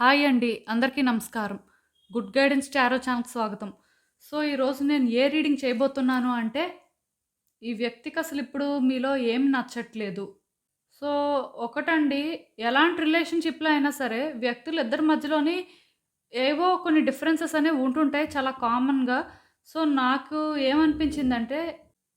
Hi అండి. అందరికీ నమస్కారం. గుడ్ గైడెన్స్ టారో ఛానల్‌కి స్వాగతం. సో, ఈరోజు నేను ఏ రీడింగ్ చేయబోతున్నాను అంటే, ఈ వ్యక్తికి అసలిప్పుడు మీలో ఏం నచ్చట్లేదు. సో, ఒకటండి, ఎలాంటి రిలేషన్‌షిప్‌లో అయినా సరే వ్యక్తులిద్దరి మధ్యలోని ఏవో కొన్ని డిఫరెన్సెస్ అనేవి ఉంటుంటాయి చాలా కామన్‌గా. సో, నాకు ఏమనిపించిందంటే,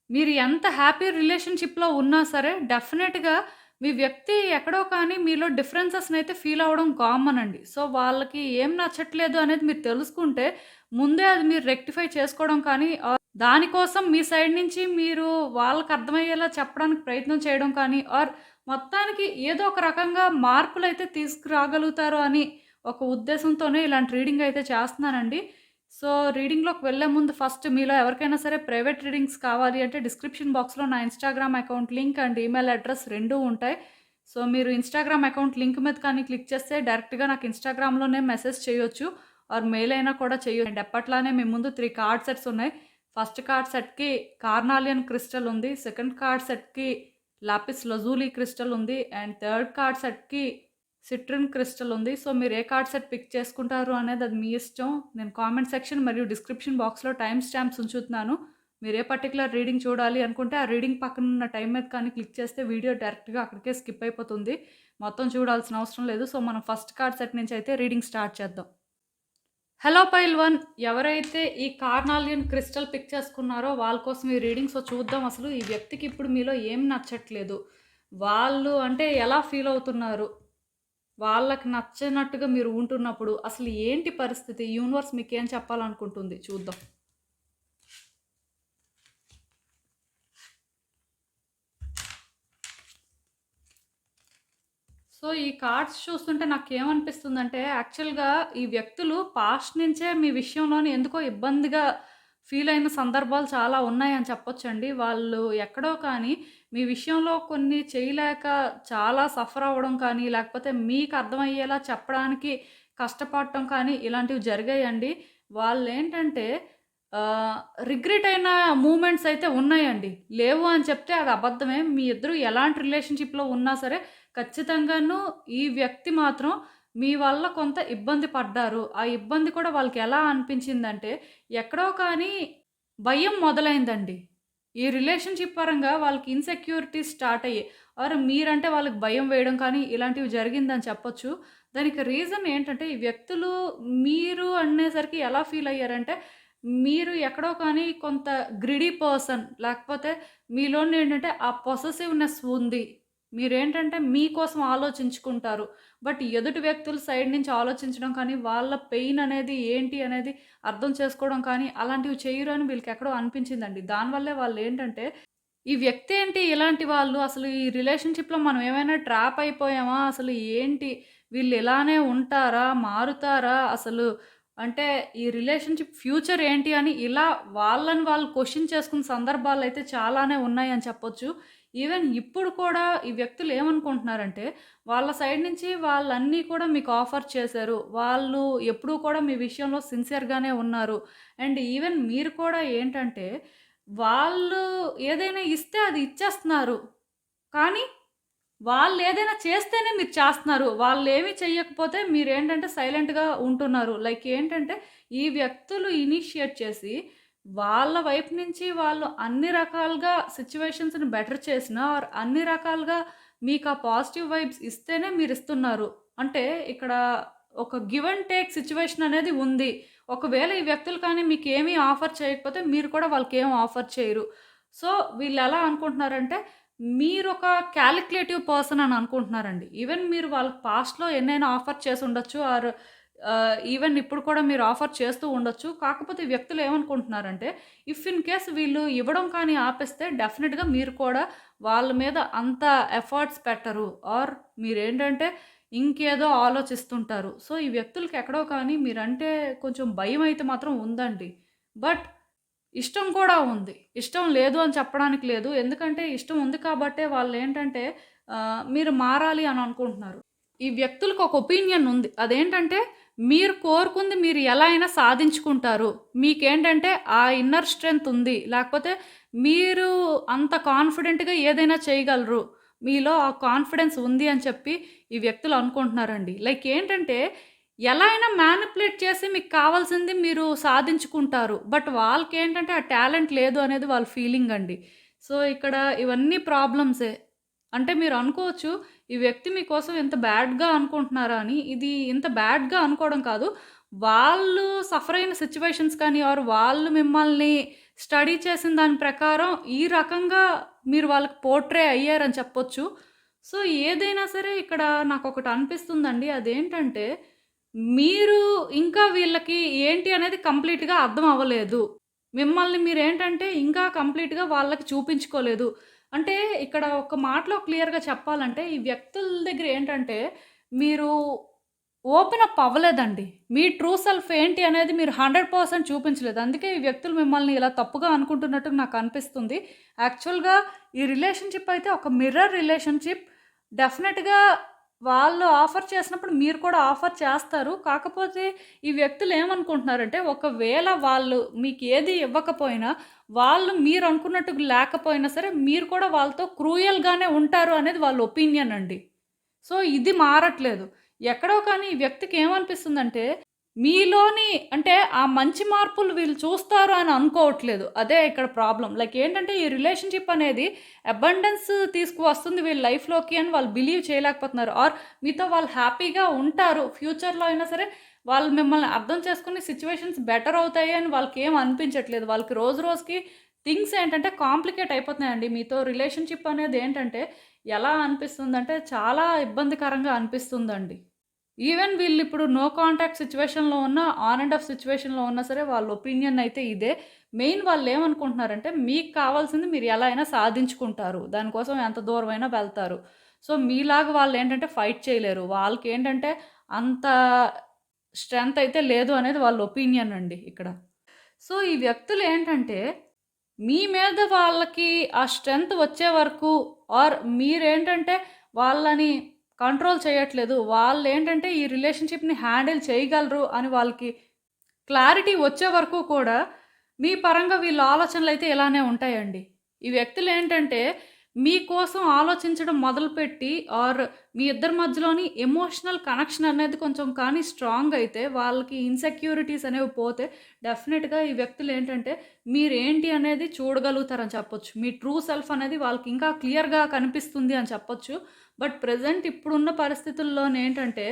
మీరు ఎంత హ్యాపీ రిలేషన్‌షిప్‌లో ఉన్నా సరే డెఫినెట్‌గా మీ వ్యక్తి ఎక్కడో కానీ మీలో డిఫరెన్సెస్‌నైతే ఫీల్ అవ్వడం కామన్ అండి. సో, వాళ్ళకి ఏం నచ్చట్లేదు అనేది మీరు తెలుసుకుంటే, ముందే అది మీరు రెక్టిఫై చేసుకోవడం కానీ, దానికోసం మీ సైడ్ నుంచి మీరు వాళ్ళకి అర్థమయ్యేలా చెప్పడానికి ప్రయత్నం చేయడం కానీ, మొత్తానికి ఏదో ఒక రకంగా మార్పులైతే తీసుకురాగలుగుతారు అని ఒక ఉద్దేశంతోనే ఇలాంటి రీడింగ్ అయితే చేస్తున్నానండి. సో, రీడింగ్‌లోకి వెళ్ళే ముందు ఫస్ట్ మీలో ఎవరికైనా సరే ప్రైవేట్ రీడింగ్స్ కావాలి అంటే డిస్క్రిప్షన్ బాక్స్‌లో నా Instagram account link and email address రెండూ ఉంటాయి. సో, మీరు ఇన్‌స్టాగ్రామ్ అకౌంట్ లింక్ మీద కానీ క్లిక్ చేస్తే డైరెక్ట్‌గా నాకు ఇన్‌స్టాగ్రామ్‌లోనే మెసేజ్ చేయొచ్చు. మెయిల్ అయినా కూడా అండ్ ఎప్పట్లానే మీ ముందు 3 కార్డ్ సెట్స్ ఉన్నాయి. ఫస్ట్ కార్డ్ సెట్‌కి కార్నాలియన్ క్రిస్టల్ ఉంది. సెకండ్ కార్డ్ సెట్‌కి లాపిస్ లజూలి క్రిస్టల్ ఉంది. అండ్ థర్డ్ కార్డ్ సెట్‌కి సిట్రిన్ క్రిస్టల్ ఉంది. సో, మీరు ఏ కార్డ్ సెట్ పిక్ చేసుకుంటారు అనేది అది మీ ఇష్టం. నేను కామెంట్ సెక్షన్ మరియు డిస్క్రిప్షన్ బాక్స్‌లో టైమ్ స్టాంప్స్ ఉంచుతున్నాను. మీరు ఏ పర్టిక్యులర్ రీడింగ్ చూడాలి అనుకుంటే ఆ రీడింగ్ పక్కన ఉన్న టైం మీద కానీ క్లిక్ చేస్తే వీడియో డైరెక్ట్‌గా అక్కడికే స్కిప్ అయిపోతుంది. మొత్తం చూడాల్సిన అవసరం లేదు. సో, మనం ఫస్ట్ కార్డ్ సెట్ నుంచి అయితే రీడింగ్ స్టార్ట్ చేద్దాం. హలో పైల్ 1, ఎవరైతే ఈ కార్నాలియన్ క్రిస్టల్ పిక్ చేసుకున్నారో వాళ్ళ కోసం ఈ రీడింగ్. సో, చూద్దాం అసలు ఈ వ్యక్తికి ఇప్పుడు మీలో ఏం నచ్చట్లేదు. వాళ్ళు అంటే ఎలా ఫీల్ అవుతున్నారు? వాళ్ళకి నచ్చనట్టుగా మీరు ఉంటున్నప్పుడు అసలు ఏంటి పరిస్థితి? యూనివర్స్ మీకేం చెప్పాలనుకుంటుంది చూద్దాం. సో, ఈ కార్డ్స్ చూస్తుంటే నాకేమనిపిస్తుందంటే, యాక్చువల్‌గా ఈ వ్యక్తులు పాస్ట్ నుంచే మీ విషయంలోని ఎందుకో ఇబ్బందిగా ఫీల్ అయిన సందర్భాలు చాలా ఉన్నాయని చెప్పొచ్చండి. వాళ్ళు ఎక్కడో కానీ మీ విషయంలో కొన్ని చేయలేక చాలా సఫర్ అవ్వడం కానీ, లేకపోతే మీకు అర్థమయ్యేలా చెప్పడానికి కష్టపడటం కానీ ఇలాంటివి జరిగాయండి. వాళ్ళేంటంటే ఆహ్, రిగ్రెట్ అయిన మూమెంట్స్ అయితే ఉన్నాయండి. లేవు అని చెప్తే అది అబద్ధమే. మీ ఇద్దరు ఎలాంటి రిలేషన్‌షిప్‌లో ఉన్నా సరే ఖచ్చితంగాను ఈ వ్యక్తి మాత్రం మీ వల్ల కొంత ఇబ్బంది పడ్డారు. ఆ ఇబ్బంది కూడా వాళ్ళకి ఎలా అనిపించిందంటే, ఎక్కడో కానీ భయం మొదలైందండి. ఈ రిలేషన్‌షిప్ పరంగా వాళ్ళకి ఇన్‌సెక్యూరిటీస్ స్టార్ట్ అయ్యాయి. మీరంటే వాళ్ళకి భయం వేయడం కానీ ఇలాంటివి జరిగిందని చెప్పొచ్చు. దానికి రీజన్ ఏంటంటే, ఈ వ్యక్తులు మీరు అనేసరికి ఎలా ఫీల్ అయ్యారంటే, మీరు ఎక్కడో కానీ కొంత గ్రిడీ పర్సన్, లేకపోతే మీలోనే ఏంటంటే ఆ పొసెసివ్‌నెస్ ఉంది. మీరేంటంటే మీకోసం ఆలోచించుకుంటారు. బట్ ఎదుటి వ్యక్తుల సైడ్ నుంచి ఆలోచించడం కానీ, వాళ్ళ పెయిన్ అనేది ఏంటి అనేది అర్థం చేసుకోవడం కానీ, అలాంటివి చెయ్యరు అని వీళ్ళకెక్కడో అనిపించిందండి. దానివల్లే వాళ్ళేంటంటే, ఈ వ్యక్తి ఏంటి ఇలాంటి వాళ్ళు, అసలు ఈ రిలేషన్‌షిప్‌లో మనం ఏమైనా ట్రాప్ అయిపోయామా? అసలు ఏంటి? వీళ్ళు ఇలానే ఉంటారా? మారుతారా? అసలు అంటే ఈ రిలేషన్‌షిప్ ఫ్యూచర్ ఏంటి అని ఇలా వాళ్ళని వాళ్ళు క్వెషన్ చేసుకున్న సందర్భాలైతే చాలానే ఉన్నాయని చెప్పొచ్చు. ఈవెన్ ఇప్పుడు కూడా ఈ వ్యక్తులు ఏమనుకుంటున్నారంటే, వాళ్ళ సైడ్ నుంచి వాళ్ళన్నీ కూడా మీకు ఆఫర్ చేశారు. వాళ్ళు ఎప్పుడూ కూడా మీ విషయంలో సిన్సియర్‌గానే ఉన్నారు. అండ్ ఈవెన్ మీరు కూడా ఏంటంటే, వాళ్ళు ఏదైనా ఇస్తే అది ఇచ్చేస్తున్నారు. కానీ వాళ్ళేదైనా చేస్తేనే మీరు చేస్తన్నారు. వాళ్ళేమి చెయ్యకపోతే మీరేంటంటే సైలెంట్‌గా ఉంటున్నారు. లైక్ ఏంటంటే, ఈ వ్యక్తులు ఇనిషియేట్ చేసి, వాళ్ళ వైపు నుంచి వాళ్ళు అన్ని రకాలుగా సిట్యుయేషన్స్‌ని బెటర్ చేసినా అన్ని రకాలుగా మీకా పాజిటివ్ వైబ్స్ ఇస్తేనే మీరిస్తున్నారు. అంటే ఇక్కడ ఒక గివ్ అండ్ టేక్ సిట్యుయేషన్ అనేది ఉంది. ఒకవేళ ఈ వ్యక్తులు కానీ మీకేమీ ఆఫర్ చేయకపోతే మీరు కూడా వాళ్ళకేం ఆఫర్ చేయరు. సో, వీళ్ళెలా అనుకుంటున్నారంటే, మీరొక కాలిక్యులేటివ్ పర్సన్ అని అనుకుంటున్నారండి. ఈవెన్ మీరు వాళ్ళకి పాస్ట్‌లో ఎన్నైనా ఆఫర్ చేసుండొచ్చు. ఈవెన్ ఇప్పుడు కూడా మీరు ఆఫర్ చేస్తూ ఉండొచ్చు. కాకపోతే ఈ వ్యక్తులు ఏమనుకుంటున్నారంటే, ఇఫ్ ఇన్ కేస్ వీళ్ళు ఇవ్వడం కానీ ఆపేస్తే డెఫినిట్‌గా మీరు కూడా వాళ్ళ మీద అంత ఎఫర్ట్స్ పెట్టరు. మీరేంటంటే ఇంకేదో ఆలోచిస్తుంటారు. సో, ఈ వ్యక్తులకి ఎక్కడో కానీ మీరంటే కొంచెం భయమైతే మాత్రం ఉందండి. బట్ ఇష్టం కూడా ఉంది. ఇష్టం లేదు అని చెప్పడానికి లేదు. ఎందుకంటే ఇష్టం ఉంది కాబట్టే వాళ్ళేంటంటే మీరు మారాలి అని అనుకుంటున్నారు. ఈ వ్యక్తులకు ఒక ఒపీనియన్ ఉంది. అదేంటంటే మీరు కోరుకుంది మీరు ఎలా అయినా సాధించుకుంటారు. మీకేంటంటే ఆ ఇన్నర్ స్ట్రెంత్ ఉంది. లేకపోతే మీరు అంత కాన్ఫిడెంట్‌గా ఏదైనా చేయగలరు. మీలో ఆ కాన్ఫిడెన్స్ ఉంది అని చెప్పి ఈ వ్యక్తులు అనుకుంటున్నారండి. లైక్ ఏంటంటే ఎలా అయినా మ్యానిపులేట్ చేసి మీకు కావాల్సింది మీరు సాధించుకుంటారు. బట్ వాళ్ళకేంటంటే ఆ టాలెంట్ లేదు అనేది వాళ్ళ ఫీలింగ్ అండి. సో, ఇక్కడ ఇవన్నీ ప్రాబ్లమ్సే. అంటే మీరు అనుకోవచ్చు, ఈ వ్యక్తి మీకోసం ఇంత బ్యాడ్‌గా అనుకుంటున్నారా అని. ఇది ఇంత బ్యాడ్‌గా అనుకోవడం కాదు. వాళ్ళు సఫర్ అయిన సిట్యుయేషన్స్ కానీ వాళ్ళు మిమ్మల్ని స్టడీ చేసిన దాని ప్రకారం ఈ రకంగా మీరు వాళ్ళకి పోర్ట్రే అయ్యారని చెప్పొచ్చు. సో, ఏదైనా సరే ఇక్కడ నాకొకటి అనిపిస్తుందండి. అదేంటంటే మీరు ఇంకా వీళ్ళకి ఏంటి అనేది కంప్లీట్‌గా అర్థం అవ్వలేదు. మిమ్మల్ని మీరేంటంటే ఇంకా కంప్లీట్‌గా వాళ్ళకి చూపించుకోలేదు. అంటే ఇక్కడ ఒక మాటలో క్లియర్‌గా చెప్పాలంటే ఈ వ్యక్తుల దగ్గర ఏంటంటే మీరు ఓపెన్ అప్ అవ్వలేదండి. మీ ట్రూ సెల్ఫ్ ఏంటి అనేది మీరు 100% చూపించలేదు. అందుకే ఈ వ్యక్తులు మిమ్మల్ని ఇలా తప్పుగా అనుకుంటున్నట్టు నాకనిపిస్తుంది. యాక్చువల్‌గా ఈ రిలేషన్‌షిప్ అయితే ఒక మిర్రర్ రిలేషన్‌షిప్. డెఫినెట్‌గా వాళ్ళు ఆఫర్ చేసినప్పుడు మీరు కూడా ఆఫర్ చేస్తారు. కాకపోతే ఈ వ్యక్తులు ఏమనుకుంటున్నారంటే ఒకవేళ వాళ్ళు మీకు ఏది ఇవ్వకపోయినా, వాళ్ళు మీరనుకున్నట్టు లేకపోయినా సరే మీరు కూడా వాళ్ళతో క్రూయల్‌గానే ఉంటారు అనేది వాళ్ళ ఒపీనియన్ అండి. సో, ఇది మారట్లేదు. ఎక్కడో కానీ ఈ వ్యక్తికి ఏమనిపిస్తుందంటే, మీలోని అంటే ఆ మంచి మార్పులు వీళ్ళు చూస్తారు అని అనుకోవట్లేదు. అదే ఇక్కడ ప్రాబ్లమ్. లైక్ ఏంటంటే ఈ రిలేషన్‌షిప్ అనేది అబండెన్స్ తీసుకువస్తుంది వీళ్ళ లైఫ్‌లోకి అని వాళ్ళు బిలీవ్ చేయలేకపోతున్నారు. మీతో వాళ్ళు హ్యాపీగా ఉంటారు. ఫ్యూచర్‌లో అయినా సరే వాళ్ళు మిమ్మల్ని అర్థం చేసుకుని సిట్యుయేషన్స్ బెటర్ అవుతాయి అని వాళ్ళకేం అనిపించట్లేదు. వాళ్ళకి రోజు రోజుకి థింగ్స్ ఏంటంటే కాంప్లికేట్ అయిపోతున్నాయండి. మీతో రిలేషన్‌షిప్ అనేది ఏంటంటే ఎలా అనిపిస్తుందంటే చాలా ఇబ్బందికరంగా అనిపిస్తుందండి. ఈవెన్ వీళ్ళిప్పుడు నో కాంటాక్ట్ సిట్యుయేషన్‌లో ఉన్నా, ఆన్ అండ్ ఆఫ్ సిట్యుయేషన్‌లో ఉన్నా సరే వాళ్ళ ఒపీనియన్ అయితే ఇదే. మెయిన్ వాళ్ళేమనుకుంటున్నారంటే మీకు కావాల్సింది మీరు ఎలా అయినా సాధించుకుంటారు. దానికోసం ఎంత దూరమైనా వెళ్తారు. సో, మీలాగా వాళ్ళేంటంటే ఫైట్ చేయలేరు. వాళ్ళకేంటంటే అంత స్ట్రెంత్ అయితే లేదు అనేది వాళ్ళ ఒపీనియన్ అండి ఇక్కడ. సో, ఈ వ్యక్తులేంటంటే మీ మీద వాళ్ళకి ఆ స్ట్రెంత్ వచ్చే వరకు మీరేంటంటే వాళ్ళని కంట్రోల్ చేయట్లేదు. వాళ్ళేంటంటే ఈ రిలేషన్‌షిప్‌ని హ్యాండిల్ చేయగలరు అని వాళ్ళకి క్లారిటీ వచ్చే వరకు కూడా మీ పరంగా వీళ్ళ ఆలోచనలైతే ఇలానే ఉంటాయండి. ఈ వ్యక్తులేంటంటే మీకోసం ఆలోచించడం మొదలుపెట్టి మీ ఇద్దరి మధ్యలోని ఎమోషనల్ కనెక్షన్ అనేది కొంచెం కానీ స్ట్రాంగ్ అయితే వాళ్ళకి ఇన్‌సెక్యూరిటీస్ అనేవి పోతే డెఫినిట్‌గా ఈ వ్యక్తులేంటంటే మీరేంటి అనేది చూడగలుగుతారని చెప్పొచ్చు. మీ ట్రూ సెల్ఫ్ అనేది వాళ్ళకి ఇంకా క్లియర్‌గా కనిపిస్తుంది అని చెప్పొచ్చు. బట్ ప్రెజెంట్ ఇప్పుడున్న పరిస్థితుల్లోనేంటంటే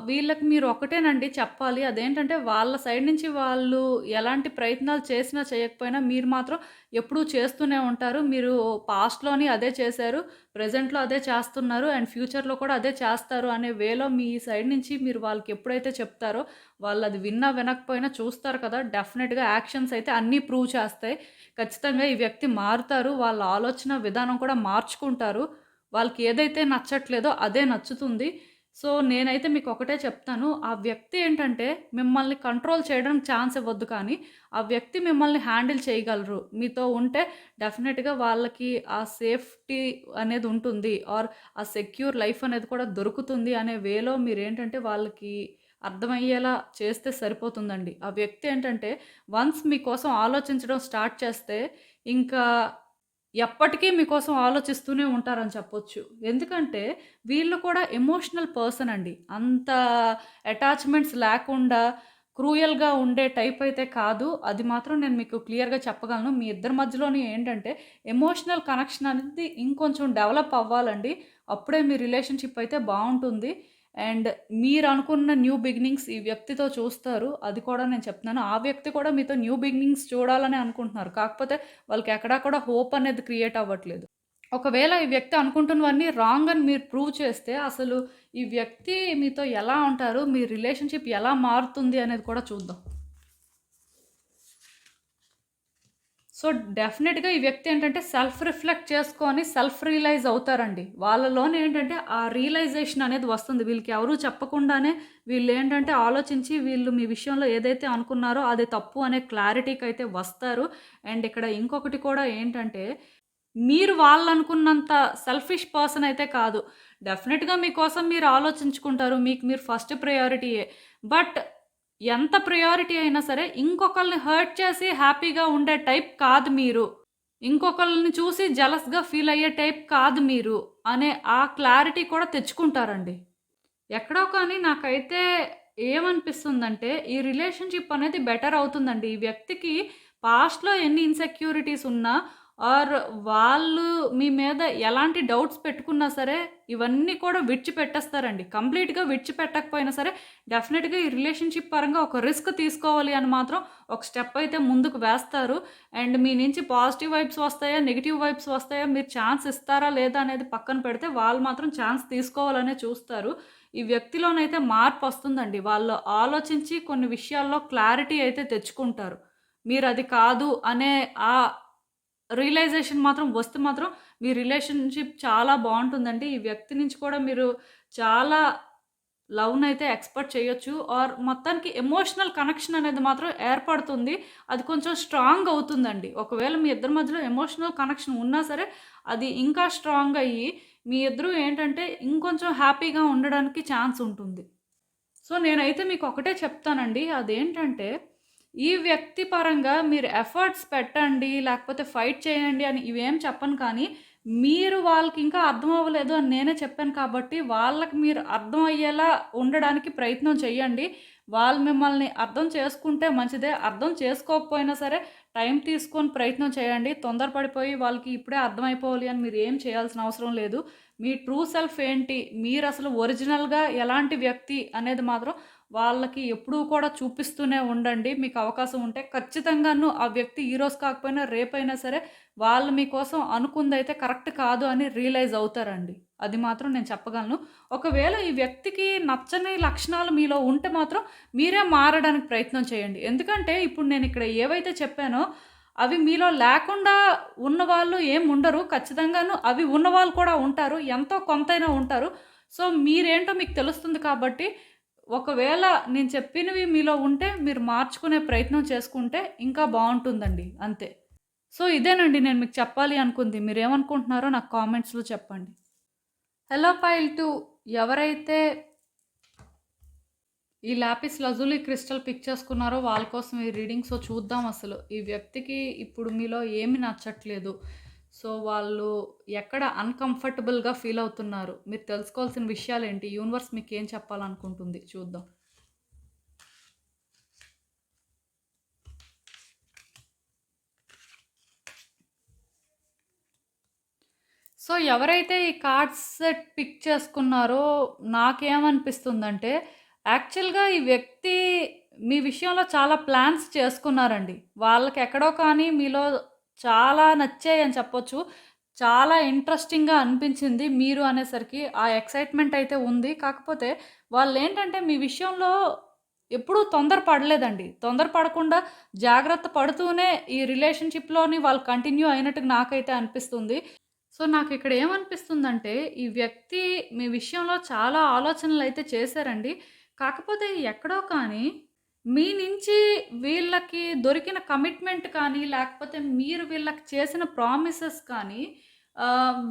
వీళ్ళకి మీరు ఒకటేనండి చెప్పాలి. అదేంటంటే వాళ్ళ సైడ్ నుంచి వాళ్ళు ఎలాంటి ప్రయత్నాలు చేసినా చేయకపోయినా మీరు మాత్రం ఎప్పుడూ చేస్తూనే ఉంటారు. మీరు పాస్ట్‌లోని అదే చేశారు. ప్రెజెంట్‌లో అదే చేస్తున్నారు. అండ్ ఫ్యూచర్‌లో కూడా అదే చేస్తారు అనే వేలో మీ సైడ్ నుంచి మీరు వాళ్ళకి ఎప్పుడైతే చెప్తారో వాళ్ళది విన్నా వినకపోయినా చూస్తారు కదా! డెఫినిట్‌గా యాక్షన్స్ అయితే అన్నీ ప్రూవ్ చేస్తాయి. ఖచ్చితంగా ఈ వ్యక్తి మారుతారు. వాళ్ళ ఆలోచన విధానం కూడా మార్చుకుంటారు. వాళ్ళకి ఏదైతే నచ్చట్లేదో అదే నచ్చుతుంది. సో, నేనైతే మీకొకటే చెప్తాను. ఆ వ్యక్తి ఏంటంటే, మిమ్మల్ని కంట్రోల్ చేయడానికి ఛాన్స్ ఇవ్వద్దు కానీ, ఆ వ్యక్తి మిమ్మల్ని హ్యాండిల్ చేయగలరు. మీతో ఉంటే డెఫినిట్‌గా వాళ్ళకి ఆ సేఫ్టీ అనేది ఉంటుంది. ఆ సెక్యూర్ లైఫ్ అనేది కూడా దొరుకుతుంది అనే వేలో మీరేంటంటే, వాళ్ళకి అర్థమయ్యేలా చేస్తే సరిపోతుందండి. ఆ వ్యక్తి ఏంటంటే, వన్స్ మీకోసం ఆలోచించడం స్టార్ట్ చేస్తే, ఇంకా ఎప్పటికీ మీకోసం ఆలోచిస్తూనే ఉంటారని చెప్పొచ్చు. ఎందుకంటే వీళ్ళు కూడా ఎమోషనల్ పర్సన్ అండి. అంత అటాచ్‌మెంట్స్ లేకుండా క్రూయల్‌గా ఉండే టైప్ అయితే కాదు. అది మాత్రం నేను మీకు క్లియర్‌గా చెప్పగలను. మీ ఇద్దరి మధ్యలోని ఏంటంటే ఎమోషనల్ కనెక్షన్ అనేది ఇంకొంచెం డెవలప్ అవ్వాలండి. అప్పుడే మీ రిలేషన్‌షిప్ అయితే బావుంటుంది. అండ్ మీరనుకున్న న్యూ బిగినింగ్స్ ఈ వ్యక్తితో చూస్తారు. అది కూడా నేను చెప్తున్నాను. ఆ వ్యక్తి కూడా మీతో న్యూ బిగినింగ్స్ చూడాలనే అనుకుంటున్నారు. కాకపోతే వాళ్ళకి ఎక్కడా కూడా హోప్ అనేది క్రియేట్ అవ్వట్లేదు. ఒకవేళ ఈ వ్యక్తి అనుకుంటున్నవన్నీ రాంగ్ అని మీరు ప్రూవ్ చేస్తే, అసలు ఈ వ్యక్తి మీతో ఎలా ఉంటారు? మీ రిలేషన్‌షిప్ ఎలా మారుతుంది అనేది కూడా చూద్దాం. సో, డెఫినిట్‌గా ఈ వ్యక్తి ఏంటంటే సెల్ఫ్ రిఫ్లెక్ట్ చేసుకొని సెల్ఫ్ రియలైజ్ అవుతారండి. వాళ్ళలోనే ఏంటంటే ఆ రియలైజేషన్ అనేది వస్తుంది. వీళ్ళకి ఎవరు చెప్పకుండానే వీళ్ళేంటంటే ఆలోచించి వీళ్ళు మీ విషయంలో ఏదైతే అనుకున్నారో అది తప్పు అనే క్లారిటీకైతే వస్తారు. అండ్ ఇక్కడ ఇంకొకటి కూడా ఏంటంటే మీరు వాళ్ళనుకున్నంత సెల్ఫిష్ పర్సన్ అయితే కాదు. డెఫినిట్‌గా మీకోసం మీరు ఆలోచించుకుంటారు. మీకు మీరు ఫస్ట్ ప్రయారిటీయే. బట్ ఎంత ప్రయారిటీ అయినా సరే ఇంకొకళ్ళని హర్ట్ చేసి హ్యాపీగా ఉండే టైప్ కాదు మీరు. ఇంకొకళ్ళని చూసి జెలస్‌గా ఫీల్ అయ్యే టైప్ కాదు మీరు. అనే ఆ క్లారిటీ కూడా తెచ్చుకుంటారండి. ఎక్కడో కానీ నాకైతే ఏమనిపిస్తుందంటే, ఈ రిలేషన్‌షిప్ అనేది బెటర్ అవుతుందండి. ఈ వ్యక్తికి పాస్ట్‌లో ఎన్ని ఇన్‌సెక్యూరిటీస్ ఉన్నా ఆర్ వాళ్ళు మీ మీద ఎలాంటి డౌట్స్ పెట్టుకున్నా సరే, ఇవన్నీ కూడా విడిచిపెట్టేస్తారండి. కంప్లీట్‌గా విడిచిపెట్టకపోయినా సరే, డెఫినిట్‌గా ఈ రిలేషన్‌షిప్ పరంగా ఒక రిస్క్ తీసుకోవాలి అని మాత్రం ఒక స్టెప్ అయితే ముందుకు వేస్తారు. అండ్ మీ నుంచి పాజిటివ్ వైబ్స్ వస్తాయా? నెగెటివ్ వైబ్స్ వస్తాయా? మీరు ఛాన్స్ ఇస్తారా? లేదా? అనేది పక్కన పెడితే, వాళ్ళు మాత్రం ఛాన్స్ తీసుకోవాలనే చూస్తారు. ఈ వ్యక్తిలోనైతే మార్పొస్తుందండి. వాళ్ళు ఆలోచించి కొన్ని విషయాల్లో క్లారిటీ అయితే తెచ్చుకుంటారు. మీరది కాదు అనే ఆ రియలైజేషన్ మాత్రం వస్తే మాత్రం మీ రిలేషన్‌షిప్ చాలా బావుంటుందండి. ఈ వ్యక్తి నుంచి కూడా మీరు చాలా లవ్‌నైతే ఎక్స్‌పెక్ట్ చేయొచ్చు. ఆర్ మొత్తానికి ఎమోషనల్ కనెక్షన్ అనేది మాత్రం ఏర్పడుతుంది. అది కొంచెం స్ట్రాంగ్ అవుతుందండి. ఒకవేళ మీ ఇద్దరి మధ్యలో ఎమోషనల్ కనెక్షన్ ఉన్నా సరే, అది ఇంకా స్ట్రాంగ్ అయ్యి, మీ ఇద్దరు ఏంటంటే ఇంకొంచెం హ్యాపీగా ఉండడానికి ఛాన్స్ ఉంటుంది. సో, నేనైతే మీకొకటే చెప్తానండి. అదేంటంటే, ఈ వ్యక్తి పరంగా మీరు ఎఫర్ట్స్ పెట్టండి, లేకపోతే ఫైట్ చేయండి అని ఇవేం చెప్పను కానీ, మీరు వాళ్ళకింకా అర్థం అవ్వలేదు అని నేనే చెప్పాను కాబట్టి, వాళ్ళకి మీరు అర్థం అయ్యేలా ఉండడానికి ప్రయత్నం చెయ్యండి. వాళ్ళు మిమ్మల్ని అర్థం చేసుకుంటే మంచిదే. అర్థం చేసుకోకపోయినా సరే, టైం తీసుకొని ప్రయత్నం చేయండి. తొందరపడిపోయి వాళ్ళకి ఇప్పుడే అర్థమైపోవాలి అని మీరేం చేయాల్సిన అవసరం లేదు. మీ ట్రూ సెల్ఫ్ ఏంటి? మీరసలు ఒరిజినల్‌గా ఎలాంటి వ్యక్తి అనేది మాత్రం వాళ్ళకి ఎప్పుడూ కూడా చూపిస్తూనే ఉండండి. మీకు అవకాశం ఉంటే ఖచ్చితంగాను ఆ వ్యక్తి ఈరోజు కాకపోయినా రేపైనా సరే వాళ్ళు మీకోసం అనుకుందైతే కరెక్ట్ కాదు అని రియలైజ్ అవుతారండి. అది మాత్రం నేను చెప్పగలను. ఒకవేళ ఈ వ్యక్తికి నచ్చని లక్షణాలు మీలో ఉంటే మాత్రం మీరే మారడానికి ప్రయత్నం చేయండి. ఎందుకంటే ఇప్పుడు నేనిక్కడ ఏవైతే చెప్పానో అవి మీలో లేకుండా ఉన్నవాళ్ళు ఏం ఉండరు. ఖచ్చితంగాను అవి ఉన్నవాళ్ళు కూడా ఉంటారు. ఎంతో కొంతైనా ఉంటారు. సో, మీరేంటో మీకు తెలుస్తుంది కాబట్టి, ఒకవేళ నేను చెప్పినవి మీలో ఉంటే మీరు మార్చుకునే ప్రయత్నం చేసుకుంటే ఇంకా బావుంటుందండి. అంతే. సో, ఇదేనండి నేను మీకు చెప్పాలి అనుకుంది. మీరేమనుకుంటున్నారో నాకు కామెంట్స్‌లో చెప్పండి. హలో పైల్ 2 ఎవరైతే ఈ లాపిస్ లజూలి క్రిస్టల్ పిక్ చేసుకున్నారో వాళ్ళ కోసం ఈ రీడింగ్. సో, చూద్దాం అసలు. ఈ వ్యక్తికి ఇప్పుడు మీలో ఏమి నచ్చట్లేదు. సో, వాళ్ళు ఎక్కడ అన్‌కంఫర్టబుల్‌గా ఫీల్ అవుతున్నారు. మీరు తెలుసుకోవాల్సిన విషయాలేంటి? యూనివర్స్ మీకేం చెప్పాలనుకుంటుంది? చూద్దాం. సో, ఎవరైతే ఈ కార్డ్స్ సెట్ పిక్ చేసుకున్నారో నాకేమనిపిస్తుందంటే, యాక్చువల్‌గా ఈ వ్యక్తి మీ విషయంలో చాలా ప్లాన్స్ చేసుకున్నారండి. వాళ్ళకెక్కడో కానీ మీలో చాలా నచ్చాయని చెప్పొచ్చు. చాలా ఇంట్రెస్టింగ్‌గా అనిపించింది మీరు అనేసరికి. ఆ ఎక్సైట్‌మెంట్ అయితే ఉంది. కాకపోతే వాళ్ళేంటంటే మీ విషయంలో ఎప్పుడూ తొందర పడలేదండి. తొందర పడకుండా జాగ్రత్త పడుతూనే ఈ రిలేషన్‌షిప్‌లోని వాళ్ళు కంటిన్యూ అయినట్టుగా నాకైతే అనిపిస్తుంది. సో, నాకిక్కడ ఏమనిపిస్తుందంటే, ఈ వ్యక్తి మీ విషయంలో చాలా ఆలోచనలైతే చేశారండి. కాకపోతే ఎక్కడో కానీ, మీ నుంచి వీళ్ళకి దొరికిన కమిట్మెంట్ కానీ, లేకపోతే మీరు వీళ్ళకి చేసిన ప్రామిసెస్ కానీ,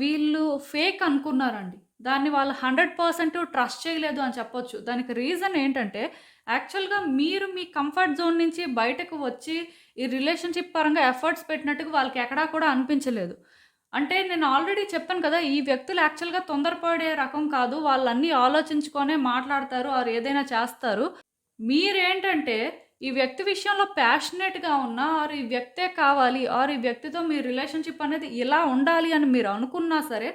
వీళ్ళు ఫేక్ అనుకున్నారండి. దాన్ని వాళ్ళు 100% ట్రస్ట్ చేయలేదు అని చెప్పొచ్చు. దానికి రీజన్ ఏంటంటే, యాక్చువల్‌గా మీరు మీ కంఫర్ట్ జోన్ నుంచి బయటకు వచ్చి, ఈ రిలేషన్‌షిప్ పరంగా ఎఫర్ట్స్ పెట్టినట్టుగా వాళ్ళకి ఎక్కడా కూడా అనిపించలేదు. అంటే నేను ఆల్రెడీ చెప్పాను కదా! ఈ వ్యక్తులు యాక్చువల్‌గా తొందరపడే రకం కాదు. వాళ్ళన్నీ ఆలోచించుకొనే మాట్లాడతారు ఆర్ ఏదైనా చేస్తారు. మీరేంటంటే ఈ వ్యక్తి విషయంలో ప్యాషనేట్‌గా ఉన్నా ఆర్ ఈ వ్యక్తే కావాలి ఆర్ ఈ వ్యక్తితో మీ రిలేషన్‌షిప్ అనేది ఇలా ఉండాలి అని మీరు అనుకున్నా సరే,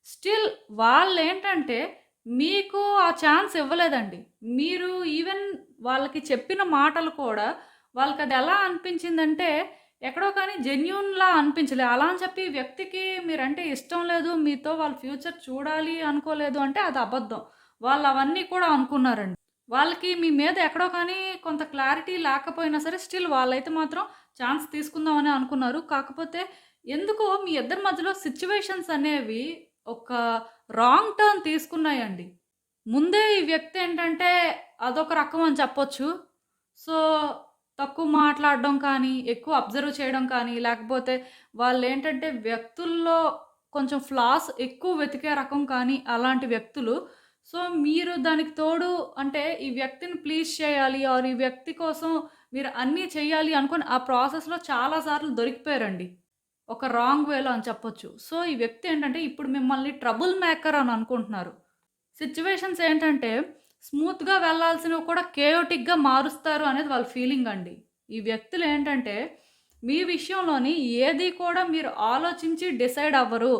స్టిల్ వాళ్ళేంటంటే మీకు ఆ ఛాన్స్ ఇవ్వలేదండి. మీరు ఈవెన్ వాళ్ళకి చెప్పిన మాటలు కూడా వాళ్ళకది ఎలా అనిపించిందంటే ఎక్కడో కానీ జెన్యూన్‌లా అనిపించలే. అలా అని చెప్పి వ్యక్తికి మీరంటే ఇష్టం లేదు, మీతో వాళ్ళ ఫ్యూచర్ చూడాలి అనుకోలేదు అంటే అది అబద్ధం. వాళ్ళవన్నీ కూడా అనుకున్నారండి. వాళ్ళకి మీ మీద ఎక్కడో కానీ కొంత క్లారిటీ లేకపోయినా సరే స్టిల్ వాళ్ళైతే మాత్రం ఛాన్స్ తీసుకుందామనే అనుకున్నారు. కాకపోతే ఎందుకో మీ ఇద్దరి మధ్యలో సిట్యుయేషన్స్ అనేవి ఒక రాంగ్ టర్న్ తీసుకున్నాయండి. ముందే ఈ వ్యక్తి ఏంటంటే అదొక రకం అని చెప్పొచ్చు. సో, తక్కువ మాట్లాడడం కానీ, ఎక్కువ అబ్జర్వ్ చేయడం కానీ, లేకపోతే వాళ్ళేంటంటే వ్యక్తుల్లో కొంచెం ఫ్లాస్ ఎక్కువ వెతికే రకం కానీ అలాంటి వ్యక్తులు. సో, మీరు దానికి తోడు అంటే ఈ వ్యక్తిని ప్లీజ్ చేయాలి ఆర్ ఈ వ్యక్తి కోసం మీరు అన్నీ చేయాలి అనుకోని ఆ ప్రాసెస్‌లో చాలా సార్లు దొరికిపోయారండి. ఒక రాంగ్ వేలో అని చెప్పొచ్చు. సో, ఈ వ్యక్తి ఏంటంటే ఇప్పుడు మిమ్మల్ని ట్రబుల్ మేకర్ అని అనుకుంటున్నారు. సిట్యుయేషన్స్ ఏంటంటే, స్మూత్‌గా వెళ్ళాల్సినవి కూడా కేయోటిక్‌గా మారుస్తారు అనేది వాళ్ళ ఫీలింగ్ అండి. ఈ వ్యక్తులేంటంటే, మీ విషయంలోని ఏది కూడా మీరు ఆలోచించి డిసైడ్ అవ్వరు.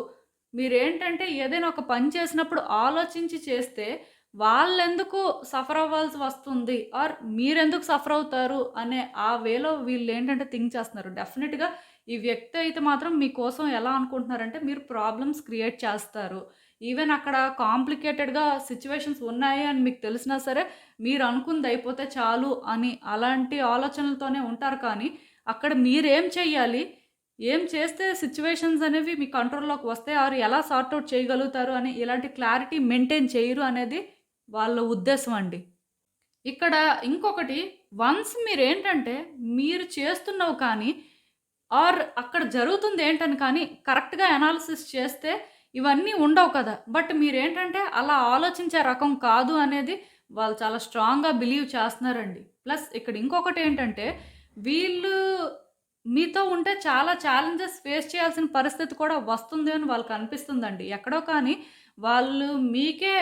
మీరేంటంటే ఏదైనా ఒక పని చేసినప్పుడు ఆలోచించి చేస్తే, వాళ్ళెందుకు సఫర్ అవ్వాల్సి వస్తుంది? ఆర్ మీరెందుకు సఫర్ అవుతారు? అనే ఆ వేలో వీళ్ళేంటంటే థింక్ చేస్తున్నారు. డెఫినిట్‌గా ఈ వ్యక్తి అయితే మాత్రం మీకోసం ఎలా అనుకుంటున్నారంటే, మీరు ప్రాబ్లమ్స్ క్రియేట్ చేస్తారు. ఈవెన్ అక్కడ కాంప్లికేటెడ్‌గా సిట్యుయేషన్స్ ఉన్నాయి అని మీకు తెలిసినా సరే, మీరనుకుంది అయిపోతే చాలు అని అలాంటి ఆలోచనలతోనే ఉంటారు కానీ, అక్కడ మీరేం చెయ్యాలి? ఏం చేస్తే సిట్యుయేషన్స్ అనేవి మీ కంట్రోల్‌లోకి వస్తాయి? ఆర్ ఎలా సార్ట్ ఔట్ చేయగలుగుతారు అని ఇలాంటి క్లారిటీ మెయింటైన్ చేయరు అనేది వాళ్ళ ఉద్దేశం అండి. ఇక్కడ ఇంకొకటి వన్స్ మీరేంటంటే, మీరు చేస్తున్నవి కానీ, ఆర్ అక్కడ జరుగుతుందేంటని కానీ కరెక్ట్‌గా అనాలిసిస్ చేస్తే ఇవన్నీ ఉండవు కదా! బట్ మీరేంటంటే అలా ఆలోచించే రకం కాదు అనేది వాళ్ళు చాలా స్ట్రాంగ్‌గా బిలీవ్ చేస్తున్నారండి. ప్లస్ ఇక్కడ ఇంకొకటేంటంటే, వీళ్ళు మీతో ఉంటే చాలా ఛాలెంజెస్ ఫేస్ చేయాల్సిన పరిస్థితి కూడా వస్తుంది అని వాళ్ళకనిపిస్తుందండి. ఎక్కడో కానీ వాళ్ళు మీకే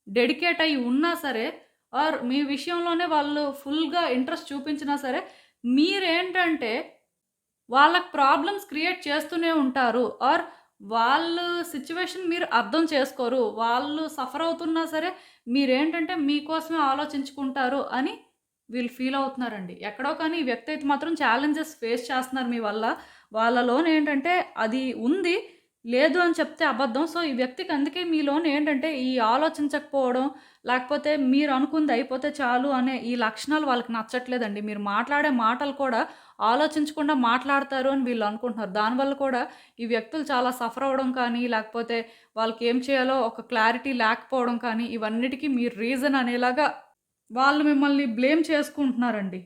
డెడికేట్ అయ్యి ఉన్నా సరే, ఆర్ మీ విషయంలోనే వాళ్ళు ఫుల్‌గా ఇంట్రెస్ట్ చూపించినా సరే, మీరేంటంటే వాళ్ళకి ప్రాబ్లమ్స్ క్రియేట్ చేస్తూనే ఉంటారు. ఆర్ వాళ్ళు సిట్యుయేషన్ మీరు అర్థం చేసుకోరు. వాళ్ళు సఫర్ అవుతున్నా సరే, మీరేంటంటే మీకోసమే ఆలోచించుకుంటారు అని వీళ్ళు ఫీల్ అవుతున్నారండి. ఎక్కడో కానీ ఈ వ్యక్తి అయితే మాత్రం ఛాలెంజెస్ ఫేస్ చేస్తున్నారు మీ వల్ల. వాళ్ళలోనేంటంటే అది ఉంది. లేదు అని చెప్తే అబద్ధం. సో, ఈ వ్యక్తికి అందుకే మీలోనేంటంటే ఈ ఆలోచించకపోవడం, లేకపోతే మీరు అనుకుంది అయిపోతే చాలు అనే ఈ లక్షణాలు వాళ్ళకి నచ్చట్లేదండి. మీరు మాట్లాడే మాటలు కూడా ఆలోచించకుండా మాట్లాడతారు అని వీళ్ళు అనుకుంటున్నారు. దానివల్ల కూడా ఈ వ్యక్తులు చాలా సఫర్ అవ్వడం కానీ, లేకపోతే వాళ్ళకేం చేయాలో ఒక క్లారిటీ లేకపోవడం కానీ, ఇవన్నిటికి మీరు రీజన్ అనేలాగా వాళ్ళు మిమ్మల్ని బ్లేమ్ చేసుకుంటున్నారండి.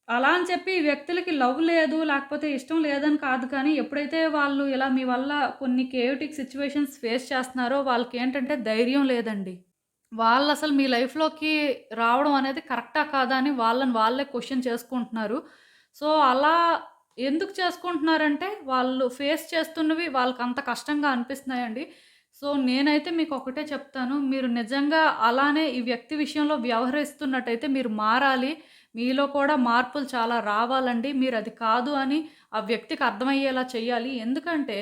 అలా అని చెప్పి ఈ వ్యక్తులకి లవ్ లేదు, లేకపోతే ఇష్టం లేదని కాదు కానీ, ఎప్పుడైతే వాళ్ళు ఇలా మీ వల్ల కొన్ని కేయోటిక్ సిట్యుయేషన్స్ ఫేస్ చేస్తున్నారో వాళ్ళకేంటంటే ధైర్యం లేదండి. వాళ్ళసలు మీ లైఫ్‌లోకి రావడం అనేది కరెక్టా? కాదా? అని వాళ్ళని వాళ్ళే క్వెషన్ చేసుకుంటున్నారు. సో, అలా ఎందుకు చేసుకుంటున్నారంటే, వాళ్ళు ఫేస్ చేస్తున్నవి వాళ్ళకంత కష్టంగా అనిపిస్తున్నాయండి. సో, నేనైతే మీకొకటే చెప్తాను. మీరు నిజంగా అలానే ఈ వ్యక్తి విషయంలో వ్యవహరిస్తున్నట్టయితే మీరు మారాలి. మీలో కూడా మార్పులు చాలా రావాలండి. మీరది కాదు అని ఆ వ్యక్తికి అర్థమయ్యేలా చేయాలి. ఎందుకంటే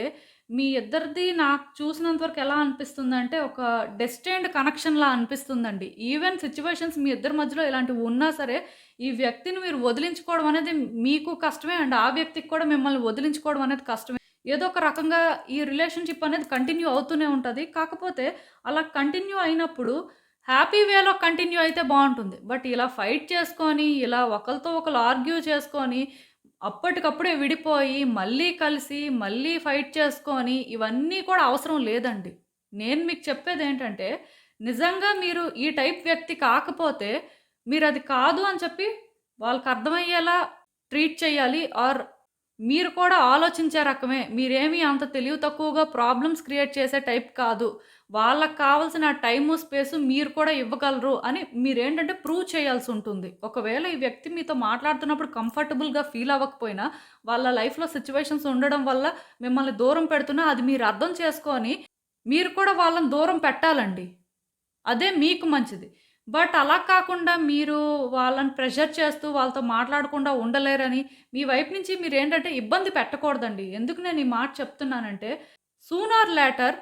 మీ ఇద్దరిది నాకు చూసినంత వరకు ఎలా అనిపిస్తుందంటే, ఒక డెస్టిన్డ్ కనెక్షన్‌లా అనిపిస్తుందండి. ఈవెన్ సిట్యుయేషన్స్ మీ ఇద్దరి మధ్యలో ఇలాంటివి ఉన్నా సరే, ఈ వ్యక్తిని మీరు వదిలించుకోవడం అనేది మీకు కష్టమే అండ్ ఆ వ్యక్తికి కూడా మిమ్మల్ని వదిలించుకోవడం అనేది కష్టమే. ఏదో ఒక రకంగా ఈ రిలేషన్‌షిప్ అనేది కంటిన్యూ అవుతూనే ఉంటది. కాకపోతే అలా కంటిన్యూ అయినప్పుడు హ్యాపీ వేలో కంటిన్యూ అయితే బావుంటుంది. బట్ ఇలా ఫైట్ చేసుకొని, ఇలా ఒకళ్ళతో ఒకళ్ళు ఆర్గ్యూ చేసుకొని అప్పటికప్పుడే విడిపోయి, మళ్ళీ కలిసి, మళ్ళీ ఫైట్ చేసుకొని, ఇవన్నీ కూడా అవసరం లేదండి. నేను మీకు చెప్పేదేంటంటే, నిజంగా మీరు ఈ టైప్ వ్యక్తి కాకపోతే, మీరది కాదు అని చెప్పి వాళ్ళకర్థమయ్యేలా ట్రీట్ చేయాలి. ఆర్ మీరు కూడా ఆలోచించే రకమే. మీరేమి అంత తెలివి తక్కువగా ప్రాబ్లమ్స్ క్రియేట్ చేసే టైప్ కాదు. వాళ్ళకి కావాల్సిన టైము, స్పేసు మీరు కూడా ఇవ్వగలరు అని మీరేంటంటే ప్రూవ్ చేయాల్సుంటుంది. ఒకవేళ ఈ వ్యక్తి మీతో మాట్లాడుతున్నప్పుడు కంఫర్టబుల్‌గా ఫీల్ అవ్వకపోయినా, వాళ్ళ లైఫ్‌లో సిట్యుయేషన్స్ ఉండడం వల్ల మిమ్మల్ని దూరం పెడుతున్నా అది మీరు అర్థం చేసుకొని, మీరు కూడా వాళ్ళని దూరం పెట్టాలండి. అదే మీకు మంచిది. బట్ అలా కాకుండా మీరు వాళ్ళని ప్రెషర్ చేస్తూ వాళ్ళతో మాట్లాడకుండా ఉండలేరని, మీ వైపు నుంచి మీరేంటంటే ఇబ్బంది పెట్టకూడదండి. ఎందుకు నేను ఈ మాట చెప్తున్నానంటే, సూన్ ఆర్ లేటర్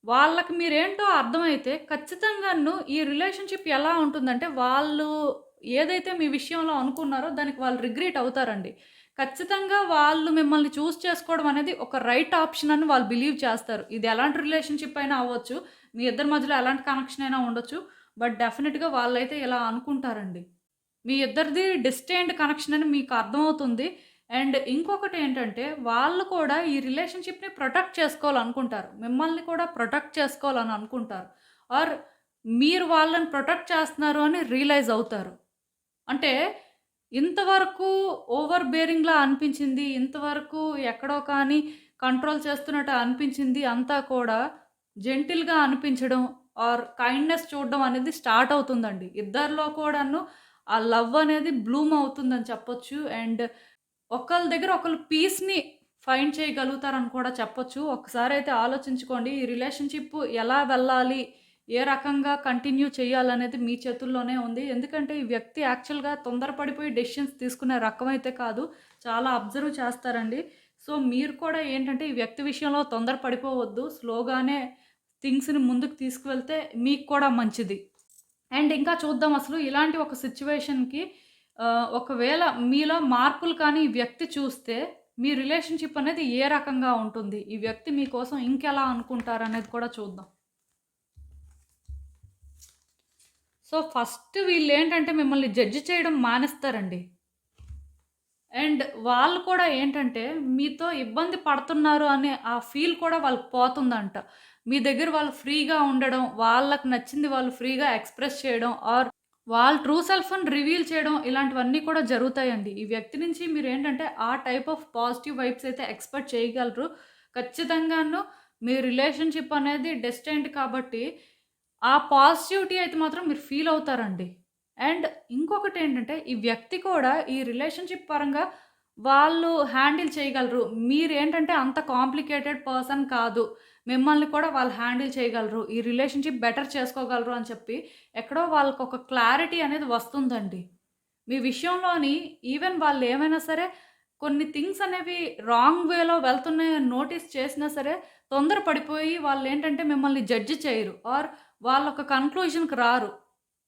వాళ్ళకి మీరేంటో అర్థమైతే ఖచ్చితంగాను ఈ రిలేషన్‌షిప్ ఎలా ఉంటుందంటే, వాళ్ళు ఏదైతే మీ విషయంలో అనుకున్నారో దానికి వాళ్ళు రిగ్రెట్ అవుతారండి. ఖచ్చితంగా వాళ్ళు మిమ్మల్ని చూజ్ చేసుకోవడం అనేది ఒక రైట్ ఆప్షన్ అని వాళ్ళు బిలీవ్ చేస్తారు. ఇది ఎలాంటి రిలేషన్‌షిప్ అయినా అవ్వచ్చు. మీ ఇద్దరి మధ్యలో ఎలాంటి కనెక్షన్ అయినా ఉండొచ్చు. బట్ డెఫినిట్‌గా వాళ్ళైతే ఇలా అనుకుంటారండి. మీ ఇద్దరిది డెస్టిన్డ్ కనెక్షన్ అని మీకు అర్థమవుతుంది. అండ్ ఇంకొకటేంటంటే, వాళ్ళు కూడా ఈ రిలేషన్‌షిప్‌ని ప్రొటెక్ట్ చేసుకోవాలనుకుంటారు. మిమ్మల్ని కూడా ప్రొటెక్ట్ చేసుకోవాలని అనుకుంటారు. ఆర్ మీరు వాళ్ళని ప్రొటెక్ట్ చేస్తున్నారు అని రియలైజ్ అవుతారు. అంటే ఇంతవరకు ఓవర్ బేరింగ్‌లా అనిపించింది. ఇంతవరకు ఎక్కడో కానీ కంట్రోల్ చేస్తున్నట్టు అనిపించింది అంతా కూడా జెంటిల్‌గా అనిపించడం ఆర్ కైండ్‌నెస్ చూడడం అనేది స్టార్ట్ అవుతుందండి. ఇద్దరిలో కూడాను ఆ లవ్ అనేది బ్లూమ్ అవుతుందని చెప్పొచ్చు. అండ్ ఒకళ్ళ దగ్గర ఒకళ్ళు పీస్‌ని ఫైండ్ చేయగలుగుతారని కూడా చెప్పొచ్చు. ఒక్కసారైతే ఆలోచించుకోండి. ఈ రిలేషన్‌షిప్ ఎలా వెళ్ళాలి? ఏ రకంగా కంటిన్యూ చేయాలనేది మీ చేతుల్లోనే ఉంది. ఎందుకంటే ఈ వ్యక్తి యాక్చువల్‌గా తొందరపడిపోయి డెసిషన్స్ తీసుకునే రకమైతే కాదు. చాలా అబ్జర్వ్ చేస్తారండి. సో, మీరు కూడా ఏంటంటే ఈ వ్యక్తి విషయంలో తొందర పడిపోవద్దు. స్లోగానే థింగ్స్‌ని ముందుకు తీసుకువెళ్తే మీకు కూడా మంచిది. అండ్ ఇంకా చూద్దాం అసలు ఇలాంటి ఒక సిట్యుయేషన్‌కి ఒకవేళ మీలో మార్పులు కానీ ఈ వ్యక్తి చూస్తే మీ రిలేషన్‌షిప్ అనేది ఏ రకంగా ఉంటుంది? ఈ వ్యక్తి మీకోసం ఇంకెలా అనుకుంటారనేది కూడా చూద్దాం. సో, ఫస్ట్ వీళ్ళేంటంటే మిమ్మల్ని జడ్జ్ చేయడం మానేస్తారండి. అండ్ వాళ్ళు కూడా ఏంటంటే, మీతో ఇబ్బంది పడుతున్నారు అనే ఆ ఫీల్ కూడా వాళ్ళకి పోతుందంట. మీ దగ్గర వాళ్ళు ఫ్రీగా ఉండడం, వాళ్ళకి నచ్చింది వాళ్ళు ఫ్రీగా ఎక్స్‌ప్రెస్ చేయడం ఆర్ వాళ్ళ ట్రూ సెల్ఫ్‌ని రివీల్ చేయడం ఇలాంటివన్నీ కూడా జరుగుతాయండి. ఈ వ్యక్తి నుంచి మీరేంటంటే, ఆ టైప్ ఆఫ్ పాజిటివ్ వైబ్స్ అయితే ఎక్స్‌పెక్ట్ చేయగలరు. ఖచ్చితంగాను మీ రిలేషన్‌షిప్ అనేది డెస్టైన్డ్ కాబట్టి, ఆ పాజిటివిటీ అయితే మాత్రం మీరు ఫీల్ అవుతారండి. అండ్ ఇంకొకటేంటంటే, ఈ వ్యక్తి కూడా ఈ రిలేషన్‌షిప్ పరంగా వాళ్ళు హ్యాండిల్ చేయగలరు. మీరేంటంటే అంత కాంప్లికేటెడ్ పర్సన్ కాదు. మిమ్మల్ని కూడా వాళ్ళు హ్యాండిల్ చేయగలరు. ఈ రిలేషన్‌షిప్ బెటర్ చేసుకోగలరు అని చెప్పి ఎక్కడో వాళ్ళకొక క్లారిటీ అనేది వస్తుందండి. మీ విషయంలోని ఈవెన్ వాళ్ళేమైనా సరే కొన్ని థింగ్స్ అనేవి రాంగ్ వేలో వెళ్తున్నాయని నోటీస్ చేసినా సరే తొందర పడిపోయి వాళ్ళేంటంటే మిమ్మల్ని జడ్జ్ చేయరు. ఆర్ వాళ్ళొక కన్‌క్లూజన్‌కి రారు.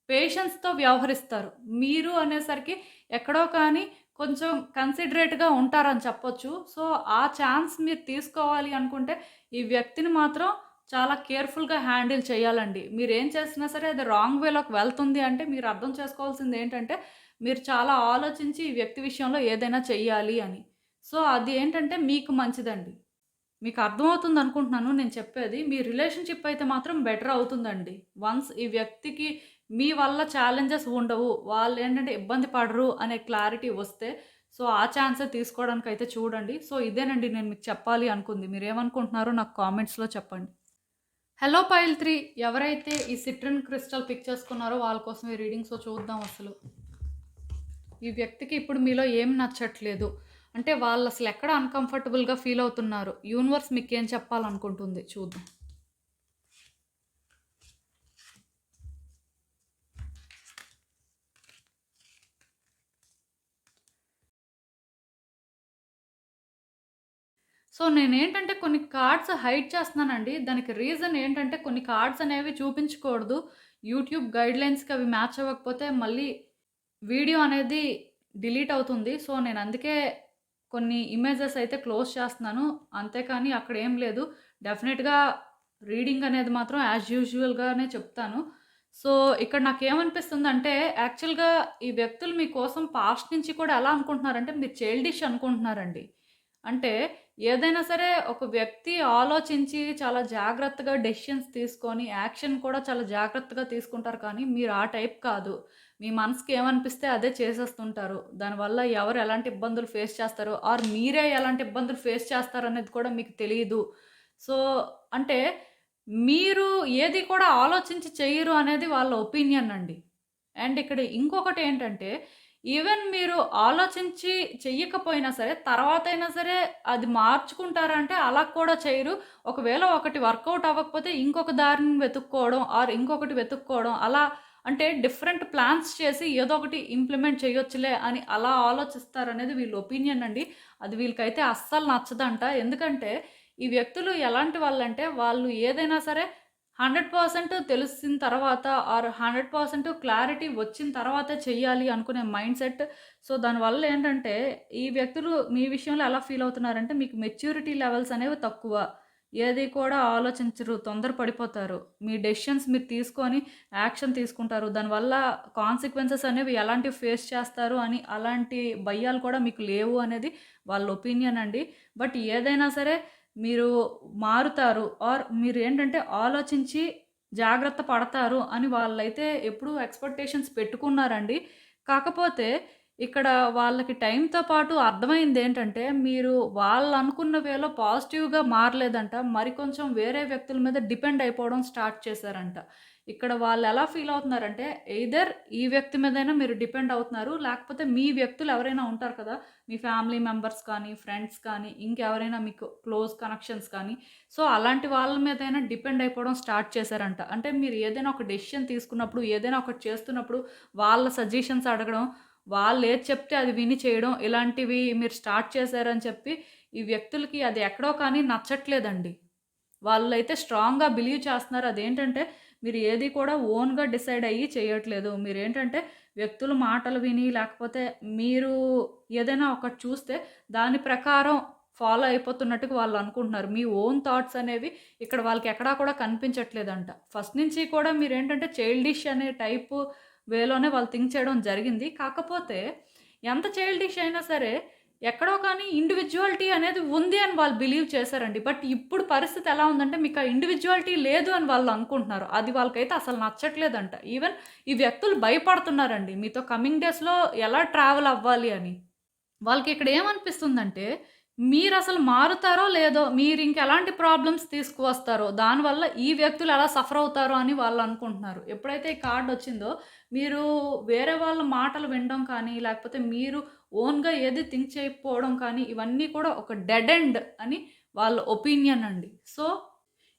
పేషెన్స్‌తో వ్యవహరిస్తారు. మీరు అనేసరికి ఎక్కడో కానీ కొంచెం కన్సిడరేట్‌గా ఉంటారని చెప్పొచ్చు. సో, ఆ ఛాన్స్ మీరు తీసుకోవాలి అనుకుంటే, ఈ వ్యక్తిని మాత్రం చాలా కేర్‌ఫుల్‌గా హ్యాండిల్ చేయాలండి. మీరేం చేసినా సరే అది రాంగ్ వేలోకి వెళ్తుంది అంటే, మీరు అర్థం చేసుకోవాల్సిందేంటంటే, మీరు చాలా ఆలోచించి ఈ వ్యక్తి విషయంలో ఏదైనా చెయ్యాలి అని. సో, అది ఏంటంటే మీకు మంచిదండి. మీకు అర్థమవుతుందనుకుంటున్నాను నేను చెప్పేది. మీ రిలేషన్‌షిప్ అయితే మాత్రం బెటర్ అవుతుందండి. వన్స్ ఈ వ్యక్తికి మీ వల్ల ఛాలెంజెస్ ఉండవు. వాళ్ళేంటంటే ఇబ్బంది పడరు అనే క్లారిటీ వస్తే, సో, ఆ ఛాన్సే తీసుకోవడానికైతే చూడండి. సో, ఇదేనండి నేను మీకు చెప్పాలి అనుకుంది. మీరేమనుకుంటున్నారో నాకు కామెంట్స్‌లో చెప్పండి. హలో పైల్ 3 ఎవరైతే ఈ సిట్రిన్ క్రిస్టల్ పిక్ చేసుకున్నారో వాళ్ళ కోసం ఈ రీడింగ్. సో, చూద్దాం అసలు. ఈ వ్యక్తికి ఇప్పుడు మీలో ఏం నచ్చట్లేదు. అంటే వాళ్ళసలు ఎక్కడ అన్‌కంఫర్టబుల్‌గా ఫీల్ అవుతున్నారు. యూనివర్స్ మీకేం చెప్పాలనుకుంటుంది చూద్దాం. సో, నేనేంటంటే కొన్ని కార్డ్స్ హైడ్ చేస్తున్నానండి. దానికి రీజన్ ఏంటంటే కొన్ని కార్డ్స్ అనేవి చూపించకూడదు. యూట్యూబ్ గైడ్‌లైన్స్‌కి అవి మ్యాచ్ అవ్వకపోతే మళ్ళీ వీడియో అనేది డిలీట్ అవుతుంది. సో, నేనందుకే కొన్ని ఇమేజెస్ అయితే క్లోజ్ చేస్తున్నాను. అంతేకానీ అక్కడేం లేదు. డెఫినిట్‌గా రీడింగ్ అనేది మాత్రం యాజ్ యూజువల్‌గానే చెప్తాను. సో, ఇక్కడ నాకేమనిపిస్తుందంటే యాక్చువల్‌గా ఈ వ్యక్తులు మీకోసం పాస్ట్ నుంచి కూడా ఎలా అనుకుంటున్నారంటే మీరు చైల్డిష్ అనుకుంటున్నారండి. అంటే ఏదైనా సరే ఒక వ్యక్తి ఆలోచించి చాలా జాగ్రత్తగా డెసిషన్స్ తీసుకొని యాక్షన్ కూడా చాలా జాగ్రత్తగా తీసుకుంటారు కానీ మీరు ఆ టైప్ కాదు. మీ మనసుకి ఏమనిపిస్తే అదే చేసేస్తుంటారు. దానివల్ల ఎవరు ఎలాంటి ఇబ్బందులు ఫేస్ చేస్తారో ఆర్ మీరే ఎలాంటి ఇబ్బందులు ఫేస్ చేస్తారనేది కూడా మీకు తెలీదు. సో, అంటే మీరు ఏది కూడా ఆలోచించి చెయ్యరు అనేది వాళ్ళ ఒపీనియన్ అండి. అండ్ ఇక్కడ ఇంకొకటేంటంటే ఈవెన్ మీరు ఆలోచించి చెయ్యకపోయినా సరే, తర్వాతైనా సరే అది మార్చుకుంటారంటే అలా కూడా చేయరు. ఒకవేళ ఒకటి వర్కౌట్ అవ్వకపోతే ఇంకొక దారిని వెతుక్కోవడం ఆర్ ఇంకొకటి వెతుక్కోవడం అలా అంటే డిఫరెంట్ ప్లాన్స్ చేసి ఏదో ఒకటి ఇంప్లిమెంట్ చేయొచ్చులే అని అలా ఆలోచిస్తారనేది వీళ్ళ ఒపీనియన్ అండి. అది వీళ్ళకైతే అస్సలు నచ్చదంట. ఎందుకంటే ఈ వ్యక్తులు ఎలాంటి వాళ్ళంటే వాళ్ళు ఏదైనా సరే 100% తెలిసిన తర్వాత ఆర్ 100% క్లారిటీ వచ్చిన తర్వాతే చెయ్యాలి అనుకునే మైండ్‌సెట్. సో, దానివల్ల ఏంటంటే, ఈ వ్యక్తులు మీ విషయంలో ఎలా ఫీల్ అవుతున్నారంటే, మీకు మెచ్యూరిటీ లెవెల్స్ అనేవి తక్కువ. ఏది కూడా ఆలోచించరు. తొందర పడిపోతారు. మీ డెసిషన్స్ మీరు తీసుకొని యాక్షన్ తీసుకుంటారు. దానివల్ల కాన్సిక్వెన్సెస్ అనేవి ఎలాంటివి ఫేస్ చేస్తారు అని అలాంటి భయాలు కూడా మీకు లేవు అనేది వాళ్ళ ఒపీనియన్ అండి. బట్ ఏదైనా సరే మీరు మారుతారు ఆర్ మీరేంటంటే ఆలోచించి జాగ్రత్త పడతారు అని వాళ్ళైతే ఎప్పుడూ ఎక్స్‌పెక్టేషన్స్ పెట్టుకున్నారండి. కాకపోతే ఇక్కడ వాళ్ళకి టైంతో పాటు అర్థమైందేంటంటే, మీరు వాళ్ళనుకున్న వేలో పాజిటివ్‌గా మారలేదంట. మరికొంచెం వేరే వ్యక్తుల మీద డిపెండ్ అయిపోవడం స్టార్ట్ చేశారంట. ఇక్కడ వాళ్ళెలా ఫీల్ అవుతున్నారంటే, ఎయిదర్ ఈ వ్యక్తి మీదైనా మీరు డిపెండ్ అవుతున్నారు. లేకపోతే మీ వ్యక్తులు ఎవరైనా ఉంటారు కదా! మీ ఫ్యామిలీ మెంబర్స్ కానీ, ఫ్రెండ్స్ కానీ, ఇంకెవరైనా మీకు క్లోజ్ కనెక్షన్స్ కానీ, సో, అలాంటి వాళ్ళ మీదైనా డిపెండ్ అయిపోవడం స్టార్ట్ చేశారంట. అంటే మీరు ఏదైనా ఒక డెసిషన్ తీసుకున్నప్పుడు, ఏదైనా ఒకటి చేస్తున్నప్పుడు వాళ్ళ సజెషన్స్ అడగడం, వాళ్ళేది చెప్తే అది విని చేయడం, ఇలాంటివి మీరు స్టార్ట్ చేశారని చెప్పి, ఈ వ్యక్తులకి అది ఎక్కడో కానీ నచ్చట్లేదండి. వాళ్ళైతే స్ట్రాంగ్‌గా బిలీవ్ చేస్తున్నారు. అదేంటంటే, మీరు ఏది కూడా ఓన్‌గా డిసైడ్ అయ్యి చేయట్లేదు. మీరేంటంటే, వ్యక్తుల మాటలు విని, లేకపోతే మీరు ఏదైనా ఒకటి చూస్తే, దాని ప్రకారం ఫాలో అయిపోతున్నట్టుగా వాళ్ళనుకుంటున్నారు. మీ ఓన్ థాట్స్ అనేవి ఇక్కడ వాళ్ళకెక్కడా కూడా కనిపించట్లేదంట. ఫస్ట్ నుంచి కూడా మీరేంటంటే, చైల్డిష్ అనే టైపు వేలోనే వాళ్ళు థింక్ చేయడం జరిగింది. కాకపోతే, ఎంత చైల్డిష్ అయినా సరే ఎక్కడో కానీ ఇండివిడ్యువాలిటీ అనేది ఉంది అని వాళ్ళు బిలీవ్ చేశారండి. బట్ ఇప్పుడు పరిస్థితి ఎలా ఉందంటే మీకు ఆ ఇండివిడ్యువాలిటీ లేదు అని వాళ్ళు అనుకుంటున్నారు. అది వాళ్ళకైతే అసలు నచ్చట్లేదంట. ఈవెన్ ఈ వ్యక్తులు భయపడుతున్నారండి. మీతో కమింగ్ డేస్‌లో ఎలా ట్రావెల్ అవ్వాలి అని. వాళ్ళకి ఇక్కడ ఏమనిపిస్తుందంటే, మీరసలు మారుతారో లేదో, మీరింకెలాంటి ప్రాబ్లమ్స్ తీసుకువస్తారో, దానివల్ల ఈ వ్యక్తులు ఎలా సఫర్ అవుతారో అని వాళ్ళనుకుంటున్నారు. ఎప్పుడైతే ఈ కార్డొచ్చిందో, మీరు వేరే వాళ్ళ మాటలు వినడం కానీ, లేకపోతే మీరు ఓన్‌గా ఏది థింక్ చేయకపోవడం కానీ, ఇవన్నీ కూడా ఒక డెడ్ ఎండ్ అని వాళ్ళ ఒపీనియన్ అండి. సో,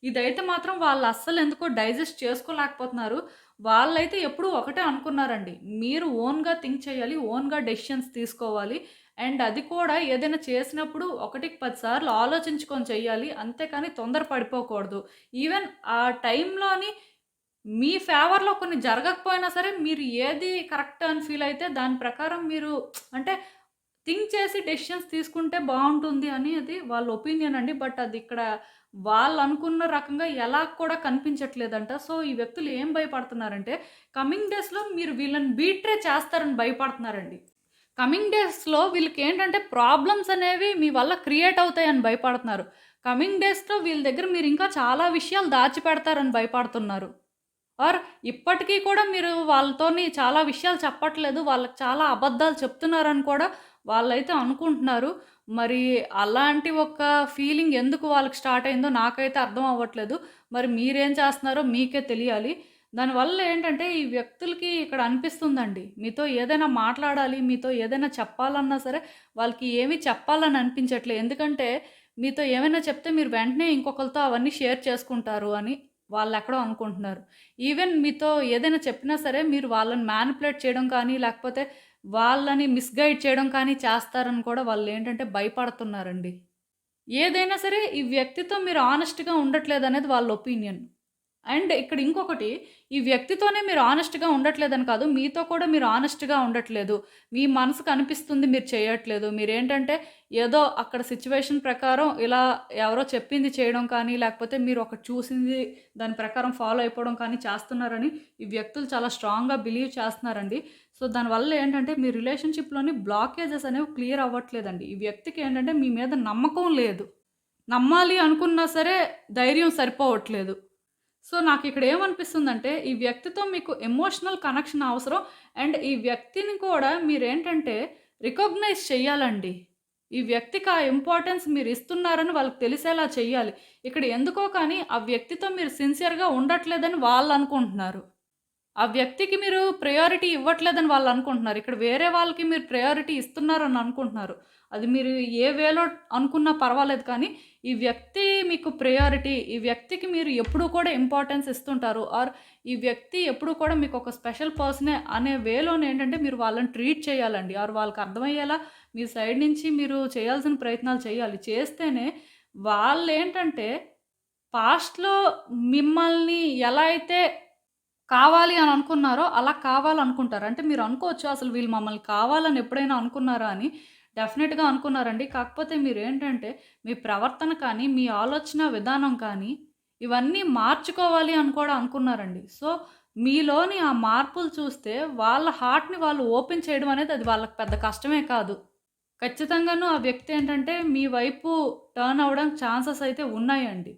ఇదైతే మాత్రం వాళ్ళు అస్సలెందుకో డైజెస్ట్ చేసుకోలేకపోతున్నారు. వాళ్ళైతే ఎప్పుడూ ఒకటే అనుకున్నారండి. మీరు ఓన్‌గా థింక్ చేయాలి. ఓన్‌గా డెసిషన్స్ తీసుకోవాలి. అండ్ అది కూడా ఏదైనా చేసినప్పుడు ఒకటికి 10 సార్లు ఆలోచించుకొని చెయ్యాలి. అంతేకాని తొందర పడిపోకూడదు. ఈవెన్ ఆ టైంలోని మీ ఫేవర్‌లో కొన్ని జరగకపోయినా సరే, మీరు ఏది కరెక్ట్ అని ఫీల్ అయితే దాని ప్రకారం మీరు అంటే థింక్ చేసి డెసిషన్స్ తీసుకుంటే బావుంటుంది అనేది వాళ్ళ ఒపీనియన్ అండి. బట్ అది ఇక్కడ వాళ్ళనుకున్న రకంగా ఎలా కూడా కనిపించట్లేదంట. సో, ఈ వ్యక్తులు ఏం భయపడుతున్నారంటే, కమింగ్ డేస్‌లో మీరు వీళ్ళని బీట్రే చేస్తారని భయపడుతున్నారండి. కమింగ్ డేస్‌లో వీళ్ళకేంటంటే ప్రాబ్లమ్స్ అనేవి మీ వల్ల క్రియేట్ అవుతాయని భయపడుతున్నారు. కమింగ్ డేస్‌లో వీళ్ళ దగ్గర మీరింకా చాలా విషయాలు దాచిపెడతారని భయపడుతున్నారు. ఆర్ ఇప్పటికి కూడా మీరు వాళ్ళతోని చాలా విషయాలు చెప్పట్లేదు. వాళ్ళకి చాలా అబద్ధాలు చెప్తున్నారని కూడా వాళ్ళైతే అనుకుంటున్నారు. మరి అలాంటి ఒక ఫీలింగ్ ఎందుకు వాళ్ళకి స్టార్ట్ అయిందో నాకైతే అర్థం అవ్వట్లేదు. మరి మీరేం చేస్తున్నారో మీకే తెలియాలి. దానివల్ల ఏంటంటే ఈ వ్యక్తులకి ఇక్కడ అనిపిస్తుందండి. మీతో ఏదైనా మాట్లాడాలి, మీతో ఏదైనా చెప్పాలన్నా సరే వాళ్ళకి ఏమి చెప్పాలని అనిపించట్లే. ఎందుకంటే మీతో ఏమైనా చెప్తే మీరు వెంటనే ఇంకొకళ్ళతో అవన్నీ షేర్ చేసుకుంటారు అని వాళ్ళెక్కడో అనుకుంటున్నారు. ఈవెన్ మీతో ఏదైనా చెప్పినా సరే మీరు వాళ్ళని మ్యానిపులేట్ చేయడం కానీ, లేకపోతే వాళ్ళని మిస్‌గైడ్ చేయడం కానీ చేస్తారని కూడా వాళ్ళేంటంటే భయపడుతున్నారండి. ఏదైనా సరే ఈ వ్యక్తితో మీరు హానెస్ట్‌గా ఉండట్లేదనేది వాళ్ళ ఒపీనియన్. అండ్ ఇక్కడ ఇంకొకటి, ఈ వ్యక్తితోనే మీరు హానెస్ట్‌గా ఉండట్లేదని కాదు, మీతో కూడా మీరు హానెస్ట్‌గా ఉండట్లేదు. మీ మనసుకు అనిపిస్తుంది మీరు చేయట్లేదు. మీరేంటంటే ఏదో అక్కడ సిట్యుయేషన్ ప్రకారం ఇలా ఎవరో చెప్పింది చేయడం కానీ, లేకపోతే మీరు ఒకటి చూసింది దాని ప్రకారం ఫాలో అయిపోవడం కానీ చేస్తున్నారని ఈ వ్యక్తులు చాలా స్ట్రాంగ్‌గా బిలీవ్ చేస్తున్నారండి. సో, దానివల్ల ఏంటంటే మీ రిలేషన్‌షిప్‌లోని బ్లాకేజెస్ అనేవి క్లియర్ అవ్వట్లేదండి. ఈ వ్యక్తికి ఏంటంటే మీ మీద నమ్మకం లేదు. నమ్మాలి అనుకున్నా సరే ధైర్యం సరిపోవట్లేదు. సో, నాకిక్కడ ఏమనిపిస్తుందంటే, ఈ వ్యక్తితో మీకు ఎమోషనల్ కనెక్షన్ అవసరం. అండ్ ఈ వ్యక్తిని కూడా మీరేంటంటే రికగ్నైజ్ చెయ్యాలండి. ఈ వ్యక్తికి ఆ ఇంపార్టెన్స్ మీరిస్తున్నారని వాళ్ళకి తెలిసేలా చెయ్యాలి. ఇక్కడ ఎందుకో కానీ ఆ వ్యక్తితో మీరు సిన్సియర్‌గా ఉండట్లేదని వాళ్ళనుకుంటున్నారు. ఆ వ్యక్తికి మీరు ప్రయారిటీ ఇవ్వట్లేదని వాళ్ళనుకుంటున్నారు. ఇక్కడ వేరే వాళ్ళకి మీరు ప్రయారిటీ ఇస్తున్నారని అనుకుంటున్నారు. అది మీరు ఏ వేలో అనుకున్నా పర్వాలేదు కానీ, ఈ వ్యక్తి మీకు ప్రయారిటీ. ఈ వ్యక్తికి మీరు ఎప్పుడూ కూడా ఇంపార్టెన్స్ ఇస్తుంటారు. ఆర్ ఈ వ్యక్తి ఎప్పుడూ కూడా మీకొక స్పెషల్ పర్సనే అనే వేలోనేంటంటే మీరు వాళ్ళని ట్రీట్ చేయాలండి. ఆర్ వాళ్ళకి అర్థమయ్యేలా మీ సైడ్ నుంచి మీరు చేయాల్సిన ప్రయత్నాలు చేయాలి. చేస్తేనే వాళ్ళేంటంటే పాస్ట్‌లో మిమ్మల్ని ఎలా అయితే కావాలి అని అనుకున్నారో, అలా కావాలనుకుంటారు. అంటే మీరు అనుకోవచ్చు అసలు వీళ్ళు మమ్మల్ని కావాలని ఎప్పుడైనా అనుకున్నారా అని. డెఫినిట్‌గా అనుకున్నారండి. కాకపోతే మీరేంటంటే మీ ప్రవర్తన కానీ, మీ ఆలోచన విధానం కానీ, ఇవన్నీ మార్చుకోవాలి అని కూడా అనుకున్నారండి. సో, మీలోని ఆ మార్పులు చూస్తే వాళ్ళ హార్ట్‌ని వాళ్ళు ఓపెన్ చేయడం అనేది అది వాళ్ళకి పెద్ద కష్టమే కాదు. ఖచ్చితంగాను ఆ వ్యక్తి ఏంటంటే మీ వైపు టర్న్ అవ్వడానికి ఛాన్సెస్ అయితే ఉన్నాయండి.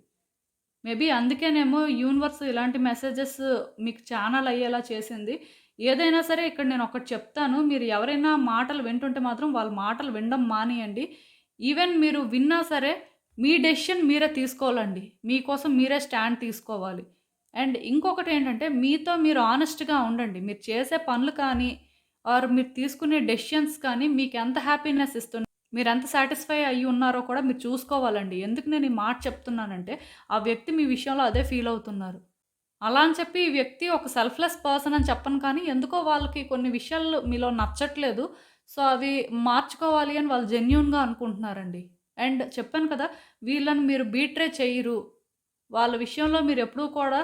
మేబీ అందుకేనేమో యూనివర్స్ ఇలాంటి మెసేజెస్ మీకు ఛానల్ అయ్యేలా చేసింది. ఏదైనా సరే ఇక్కడ నేనొకటి చెప్తాను. మీరు ఎవరైనా మాటలు వింటుంటే మాత్రం వాళ్ళ మాటలు వినడం మానేయండి. ఈవెన్ మీరు విన్నా సరే మీ డెసిషన్ మీరే తీసుకోవాలండి. మీకోసం మీరే స్టాండ్ తీసుకోవాలి. అండ్ ఇంకొకటేంటంటే మీతో మీరు హానెస్ట్‌గా ఉండండి. మీరు చేసే పనులు కానీ, ఆర్ మీరు తీసుకునే డెసిషన్స్ కానీ మీకెంత హ్యాపీనెస్ ఇస్తున్నాయి, మీరెంత సాటిస్ఫై అయ్యి ఉన్నారో కూడా మీరు చూసుకోవాలండి. ఎందుకు నేను ఈ మాట చెప్తున్నానంటే, ఆ వ్యక్తి మీ విషయంలో అదే ఫీల్ అవుతున్నారు. అలా అని చెప్పి ఈ వ్యక్తి ఒక సెల్ఫ్‌లెస్ పర్సన్ అని చెప్పను కానీ, ఎందుకో వాళ్ళకి కొన్ని విషయాలు మీలో నచ్చట్లేదు. సో, అవి మార్చుకోవాలి అని వాళ్ళు జెన్యూన్‌గా అనుకుంటున్నారండి. అండ్ చెప్పాను కదా! వీళ్ళని మీరు బీట్రే చెయ్యరు. వాళ్ళ విషయంలో మీరెప్పుడూ కూడా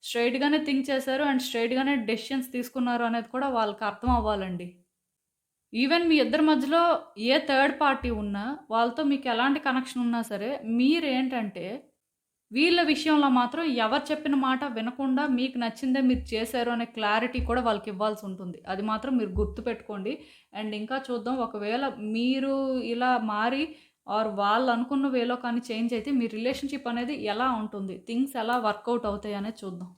స్ట్రెయిట్‌గానే థింక్ చేశారు అండ్ స్ట్రెయిట్‌గానే డెసిషన్స్ తీసుకున్నారు అనేది కూడా వాళ్ళకి అర్థం అవ్వాలండి. ఈవెన్ మీ ఇద్దరి మధ్యలో ఏ థర్డ్ పార్టీ ఉన్నా, వాళ్ళతో మీకెలాంటి కనెక్షన్ ఉన్నా సరే, మీరేంటంటే వీళ్ళ విషయంలో మాత్రం ఎవరు చెప్పిన మాట వినకుండా మీకు నచ్చిందే మీరు చేశారు అనే క్లారిటీ కూడా వాళ్ళకివ్వాల్సుంటుంది. అది మాత్రం మీరు గుర్తుపెట్టుకోండి. అండ్ ఇంకా చూద్దాం ఒకవేళ మీరు ఇలా మారి ఆర్ వాళ్ళనుకున్న వేలో కానీ చేంజ్ అయితే మీ రిలేషన్‌షిప్ అనేది ఎలా ఉంటుంది? థింగ్స్ ఎలా వర్కౌట్ అవుతాయనేది చూద్దాం.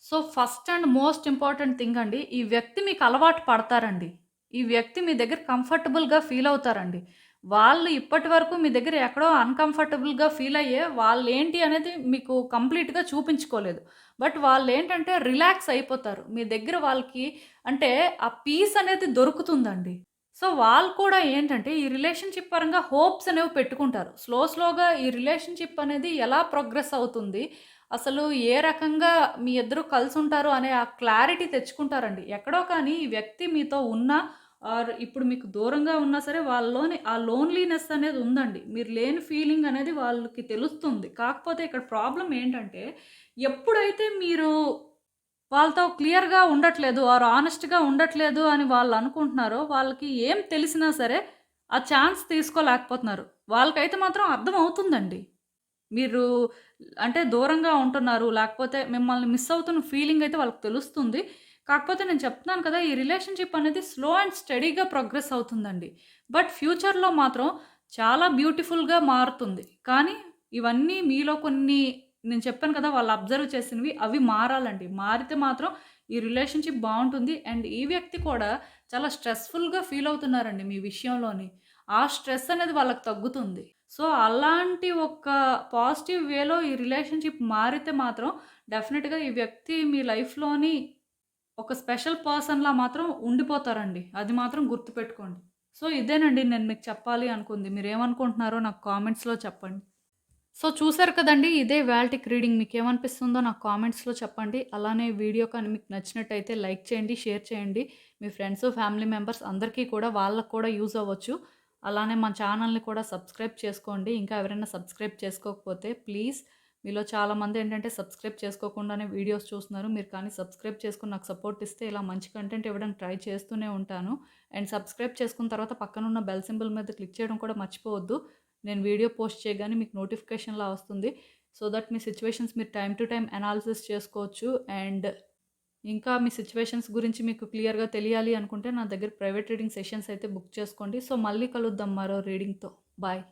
So, first and most important thing అండి. ఈ వ్యక్తి మీకు అలవాటు పడతారండి. ఈ వ్యక్తి మీ దగ్గర కంఫర్టబుల్‌గా ఫీల్ అవుతారండి. వాళ్ళు ఇప్పటి వరకు మీ దగ్గర ఎక్కడో అన్‌కంఫర్టబుల్‌గా ఫీల్ అయ్యే వాళ్ళేంటి అనేది మీకు కంప్లీట్‌గా చూపించుకోలేదు. బట్ వాళ్ళేంటంటే రిలాక్స్ అయిపోతారు. మీ దగ్గర వాళ్ళకి అంటే ఆ పీస్ అనేది దొరుకుతుందండి. సో, వాళ్ళు కూడా ఏంటంటే ఈ రిలేషన్‌షిప్ పరంగా హోప్స్ అనేవి పెట్టుకుంటారు. స్లోగా ఈ రిలేషన్‌షిప్ అనేది ఎలా ప్రోగ్రెస్ అవుతుంది? అసలు ఏ రకంగా మీ ఇద్దరు కలిసుంటారు అనే ఆ క్లారిటీ తెచ్చుకుంటారండి. ఎక్కడో కానీ ఈ వ్యక్తి మీతో ఉన్నా ఆర్ ఇప్పుడు మీకు దూరంగా ఉన్నా సరే వాళ్ళలోని ఆ లోన్‌లీనెస్ అనేది ఉందండి. మీరు లేని ఫీలింగ్ అనేది వాళ్ళకి తెలుస్తుంది. కాకపోతే ఇక్కడ ప్రాబ్లమ్ ఏంటంటే ఎప్పుడైతే మీరు వాళ్ళతో క్లియర్‌గా ఉండట్లేదు ఆర్ హానెస్ట్‌గా ఉండట్లేదు అని వాళ్ళనుకుంటున్నారో, వాళ్ళకి ఏం తెలిసినా సరే, ఆ ఛాన్స్ తీసుకోలేకపోతున్నారు. వాళ్ళకైతే మాత్రం అర్థమవుతుందండి. మీరు అంటే దూరంగా ఉంటున్నారు, లేకపోతే మిమ్మల్ని మిస్ అవుతున్న ఫీలింగయితే వాళ్ళకి తెలుస్తుంది. కాకపోతే నేను చెప్తున్నాను కదా! ఈ రిలేషన్‌షిప్ అనేది స్లో అండ్ స్టడీగా ప్రోగ్రెస్ అవుతుందండి. బట్ ఫ్యూచర్‌లో మాత్రం చాలా బ్యూటిఫుల్‌గా మారుతుంది. కానీ ఇవన్నీ మీలో కొన్ని నేను చెప్పాను కదా! వాళ్ళు అబ్జర్వ్ చేసినవి అవి మారాలండి. మారితే మాత్రం ఈ రిలేషన్‌షిప్ బావుంటుంది. అండ్ ఈ వ్యక్తి కూడా చాలా స్ట్రెస్‌ఫుల్‌గా ఫీల్ అవుతున్నారండి మీ విషయంలోని. ఆ స్ట్రెస్ అనేది వాళ్ళకి తగ్గుతుంది. సో, అలాంటి ఒక పాజిటివ్ వేలో ఈ రిలేషన్‌షిప్ మారితే మాత్రం డెఫినిట్‌గా ఈ వ్యక్తి మీ లైఫ్‌లోని ఒక స్పెషల్ పర్సన్‌లా మాత్రం ఉండిపోతారండి. అది మాత్రం గుర్తుపెట్టుకోండి. సో, ఇదేనండి నేను మీకు చెప్పాలి అనుకుంది. మీరేమనుకుంటున్నారో నాకు కామెంట్స్‌లో చెప్పండి. సో, చూసారు కదండీ! ఇదే ఇవాల్టికి రీడింగ్. మీకేమనిపిస్తుందో నాకు కామెంట్స్‌లో చెప్పండి. అలానే వీడియో కానీ మీకు నచ్చినట్టయితే లైక్ చేయండి, షేర్ చేయండి. మీ ఫ్రెండ్స్, ఫ్యామిలీ మెంబర్స్ అందరికీ కూడా వాళ్ళకి కూడా యూజ్ అవ్వచ్చు. అలానే మన ఛానల్‌ని కూడా సబ్స్క్రైబ్ చేసుకోండి. ఇంకా ఎవరైనా సబ్స్క్రైబ్ చేసుకోకపోతే ప్లీజ్ మీలో చాలామంది ఏంటంటే సబ్స్క్రైబ్ చేసుకోకుండానే వీడియోస్ చూస్తున్నారు. మీరు కానీ సబ్స్క్రైబ్ చేసుకొని నాకు సపోర్ట్ ఇస్తే ఇలా మంచి కంటెంట్ ఇవ్వడానికి ట్రై చేస్తూనే ఉంటాను. అండ్ సబ్స్క్రైబ్ చేసుకున్న తర్వాత పక్కనున్న బెల్ సింబల్ మీద క్లిక్ చేయడం కూడా మర్చిపోవద్దు. నేను వీడియో పోస్ట్ చేయగానే మీకు నోటిఫికేషన్‌లా వస్తుంది. సో దట్ మీ సిట్యుయేషన్స్ మీరు టైమ్ టు టైమ్ అనాలిసిస్ చేసుకోవచ్చు. అండ్ ఇంకా మీ సిట్యుయేషన్స్ గురించి మీకు క్లియర్‌గా తెలియాలి అనుకుంటే నా దగ్గర ప్రైవేట్ రీడింగ్ సెషన్స్ అయితే బుక్ చేసుకోండి. సో మళ్ళీ కలుద్దాం మరో రీడింగ్‌తో. బాయ్.